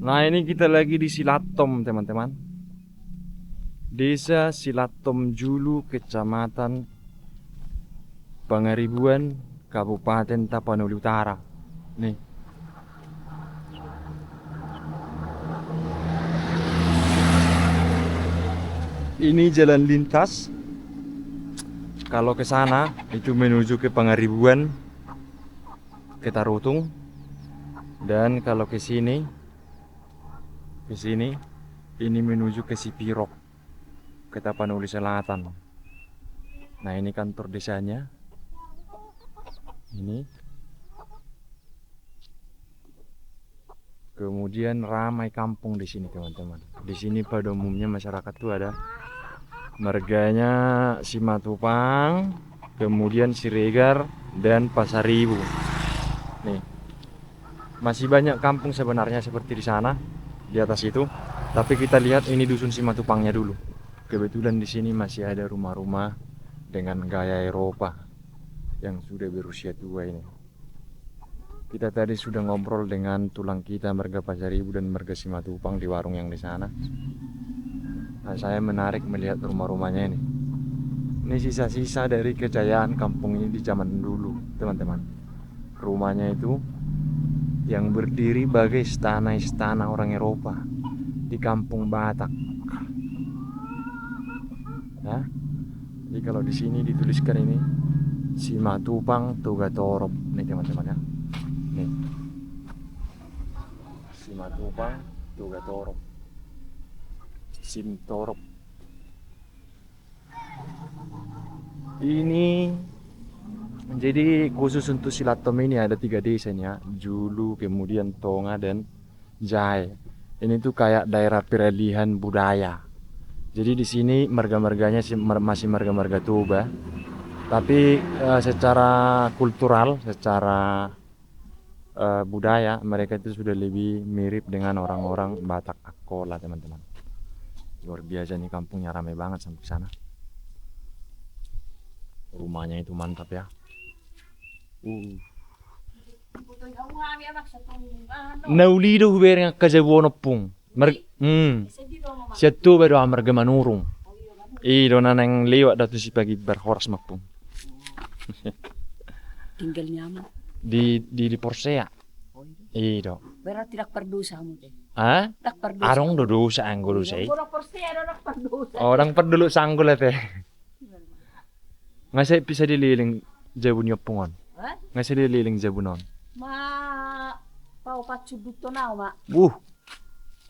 Nah, ini kita lagi di Silatom, teman-teman. Desa Silatom Julu, Kecamatan Pangaribuan, Kabupaten Tapanuli Utara. Nih. Ini jalan lintas. Kalau ke sana itu menuju ke Pangaribuan, ke Tarutung. Dan kalau ke sini ini menuju ke Sipirok, ke Tapanuli Selatan. Nah, ini kantor desanya. Ini. Kemudian ramai kampung di sini, teman-teman. Di sini pada umumnya masyarakat tuh ada marganya Simatupang, kemudian Siregar dan Pasaribu. Nih. Masih banyak kampung sebenarnya seperti di sana, di atas itu. Tapi kita lihat ini dusun Simatupangnya dulu. Kebetulan di sini masih ada rumah-rumah dengan gaya Eropa yang sudah berusia tua ini. Kita tadi sudah ngobrol dengan tulang kita marga Pasaribu dan marga Simatupang di warung yang di sana. Nah, saya menarik melihat rumah-rumahnya ini. Ini sisa-sisa dari kejayaan kampung ini di zaman dulu, teman-teman. Rumahnya itu yang berdiri bagai istana-istana orang Eropa di kampung Batak. Nah, jadi kalau di sini dituliskan ini Simatupang Tugatorop, nih teman-teman ya. Nih. Simatupang Tugatorop. Simtorop. Ini jadi khusus untuk Silatom ini ada 3 desa nih ya, Julu, kemudian Tonga dan Jai. Ini tuh kayak daerah peralihan budaya. Jadi di sini marga-marganya masih marga-marga Toba, tapi secara kultural, secara budaya mereka itu sudah lebih mirip dengan orang-orang Batak Akola, teman-teman. Luar biasa nih, kampungnya ramai banget sampai sana. Rumahnya itu mantap ya. Naulido hubere nga kajabuano pung. Siya tu baru amarga manurung. Do na nang lewat datu si pagi berhoras mapung. Tinggal nyaman. Di Porsea. Do. Berarti tidak perdosa mo deh. Ha? Tak perdosa. Arong dodo sa anggolo say. Orang Porsea orang perdosa. Orang perdulo sa anggolo te. Nga say bisa dililing jabun yopungon. Ha? Nga say dililing jabunon. Pau pacubut to na ma.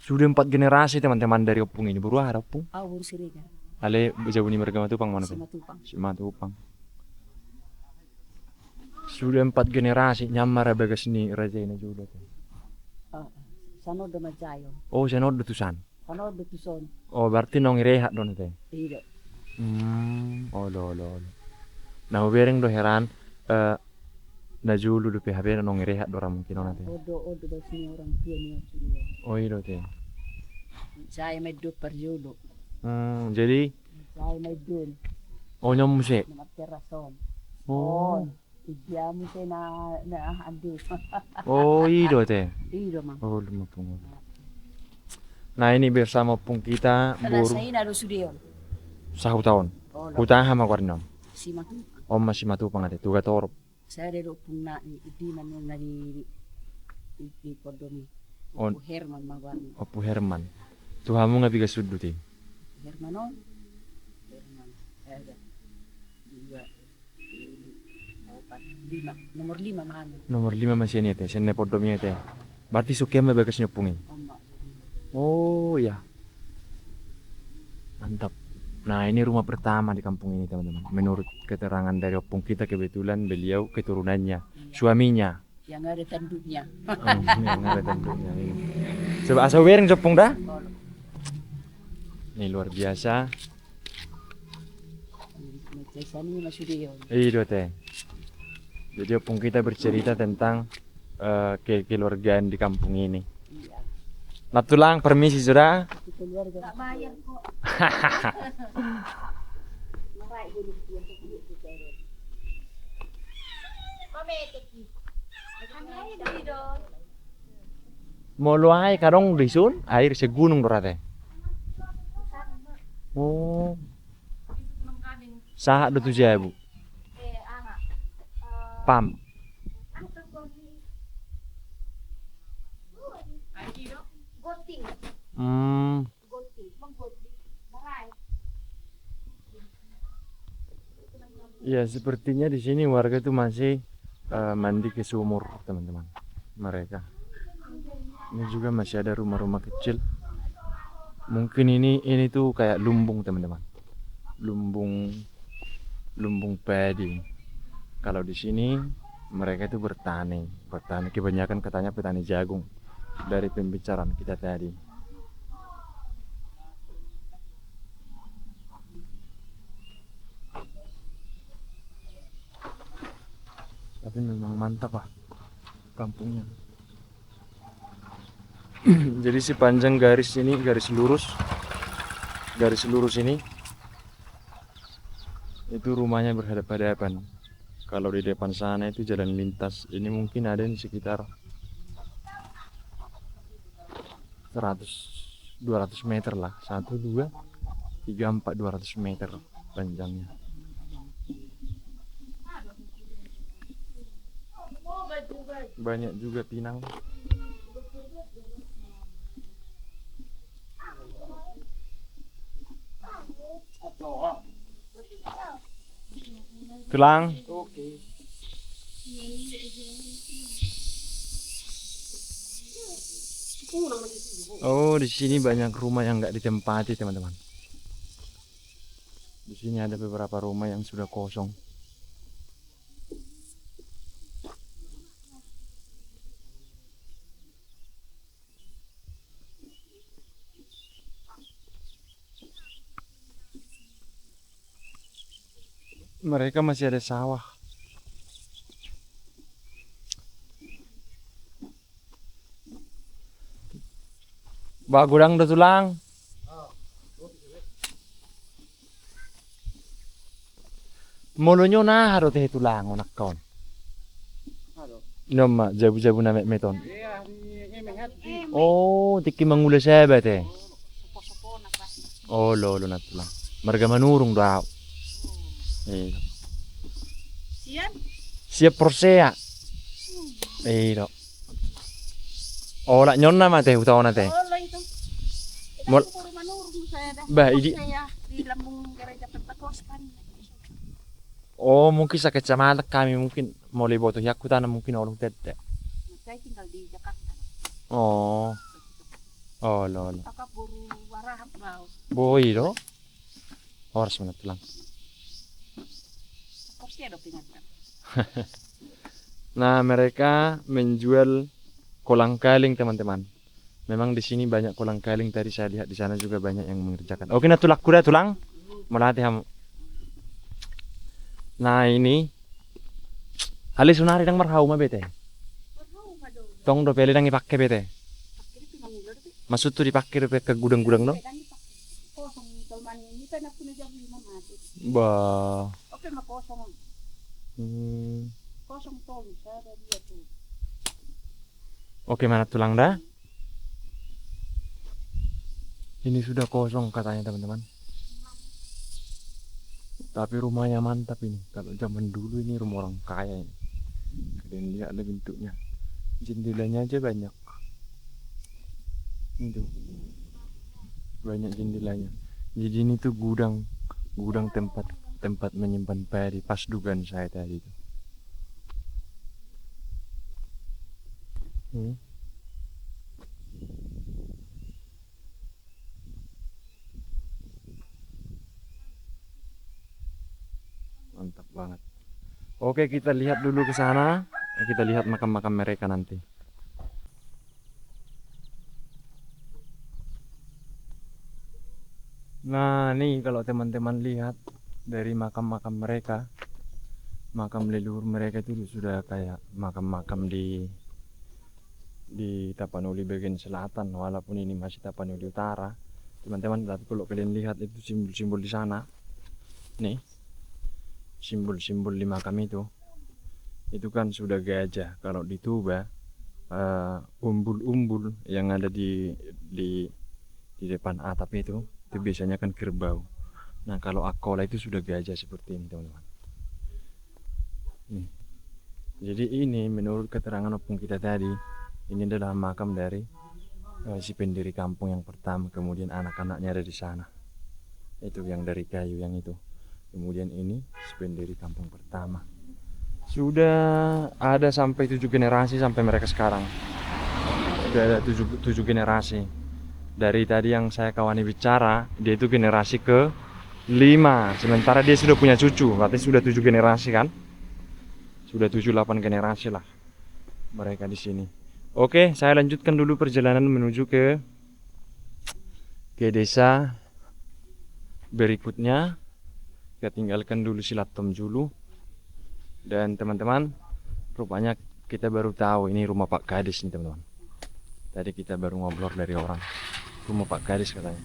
Sudah 4 generasi teman-teman dari opung ini. Baru ada opung. Awur sirega. Ale jabuni marga Matupang mana pe? Simatupang. Simatupang. Sudah 4 generasi nyamar bagas ni raja ini juga tuh. Sano do majayo. Oh, saya nod tusan. Sano do tuson. Oh, berarti nong rehat don teh. Iya. Oh, lo. Nah, bereng do heran na julu do PHB nong rehat do mungkin ona teh. Odo do sini orang tua ni sudah. Oh, iya teh. Saya meddo perjudo. Jadi Saya meddo. oh nyom se. Nama terason. Oh. Iya mungkin na andi. Oh, iya teh. Iya mang. Oh, lumapung. Nah, ini bersama pung kita Karena buru saya na do sudion. 1 tahun. Hutang hama kwarnom. Simatupang. Om masih Matupang ate tuga torop. Saya ada pun na di mana na di Podomi. On Herman magwan. Opu Herman. Tuhamu nga biga suddu ti. Hermanon. Herman. Ada. Dua. Empat. Lima. Nomor 5 mana? Nomor 5 masih ini teh, senne podomnya teh. Berarti sukem bagas nyopungi. Oma. Oh ya. Mantap. Nah, ini rumah pertama di kampung ini, teman-teman. Menurut keterangan dari opung kita, kebetulan beliau keturunannya, suaminya. Yang ada tanduknya. Yang ada tanduknya ini. Coba asa wereng opung dah. Ini luar biasa. Ini masih dia. Iya teh. Jadi opung kita bercerita tentang kekeluargaan di kampung ini. Iya. Natulang, permisi sudah. Keluarga. Tak bayar kok. Marai dulu dia kita. Pamete ki. Kami dulu. Molo ay kadong disun air segunung dorate. Oh, sahak do tujuh bu. Pam. Hmm. Ya sepertinya di sini warga tuh masih mandi ke sumur teman-teman. Mereka. Ini juga masih ada rumah-rumah kecil. Mungkin ini tuh kayak lumbung teman-teman. Lumbung padi. Kalau di sini mereka itu bertani kebanyakan katanya petani jagung dari pembicaraan kita tadi. Tapi memang mantap kampungnya. Jadi sepanjang garis ini garis lurus ini itu rumahnya berhadapan-hadapan. Kalau di depan sana itu jalan lintas. Ini mungkin ada di sekitar 200 meter lah. 1, 2, 3, 4, 200 meter panjangnya. Banyak juga pinang. Tulang. Oh, di sini banyak rumah yang nggak ditempati, teman-teman. Di sini ada beberapa rumah yang sudah kosong. Mereka masih ada sawah. Ba gudang udah tulang. Mulunyo na haro teh tulang onak kaon. Nama jabu-jabu na meton. Oh, tiki mangula sebe teh. Oh, lolo na tulang. Marga manurung daw. Siap persea. Iya. Oh, lak nyon nama teh utawa teh. Mol. Bah, idi. Oh, mungkin sa kecamatan kami mungkin mau liboto yakku tanam mungkin orang tete. Saya tinggal di Jakarta. Oh. Oh, lolo. Kakak buru warahap bau. Boy do. Harus mana tulang. Kopi ada pingat. Nah, mereka menjual kolang-kaling, teman-teman. Memang di sini banyak kolang-kaling, tadi saya lihat di sana juga banyak yang mengerjakan. Oke, nah tulak kuda tulang. Melatih kamu. Nah, ini hali sunari dang marhau mah bete. Tong do pele dang ipakai bete. Maksud tuh dipakai ke gudang-gudang dong. Bah. Oke, mah kosong. Kosong tol, saya ada dia tuh. Oke, mana tulang dah? Ini sudah kosong katanya, teman-teman. Tapi rumahnya mantap ini. Kalau zaman dulu ini rumah orang kaya ini. Kalian lihat ada bentuknya. Jendelanya aja banyak. Itu. Banyak jendelanya. Jadi ini tuh gudang tempat menyimpan padi. Pas dugaan saya tadi itu. Mantap banget. Oke, kita lihat dulu ke sana. Kita lihat makam-makam mereka nanti. Nah, nih kalau teman-teman lihat dari makam-makam mereka, makam leluhur mereka itu sudah kayak makam-makam di Tapanuli bagian selatan, walaupun ini masih Tapanuli Utara, teman-teman. Tapi kalau kalian lihat itu simbol-simbol di sana, nih simbol-simbol di makam itu kan sudah gajah. Kalau di Tuba umbul-umbul yang ada di di depan atap itu biasanya kan kerbau. Nah, kalau akola itu sudah gajah seperti ini, teman-teman. Nih. Jadi ini menurut keterangan opung kita tadi, ini adalah makam dari si pendiri kampung yang pertama. Kemudian anak-anaknya ada di sana. Itu yang dari kayu yang itu. Kemudian ini si pendiri kampung pertama. Sudah ada sampai 7 generasi sampai mereka sekarang. Sudah ada 7 generasi. Dari tadi yang saya kawani bicara, dia itu generasi ke 5. Sementara dia sudah punya cucu, berarti sudah 7 generasi kan? Sudah 7-8 generasi lah mereka di sini. Oke, saya lanjutkan dulu perjalanan menuju ke desa berikutnya. Kita tinggalkan dulu Silatom dulu. Dan teman-teman, rupanya kita baru tahu ini rumah Pak Kades nih, teman-teman. Tadi kita baru ngobrol dari orang. Rumah Pak Kades katanya.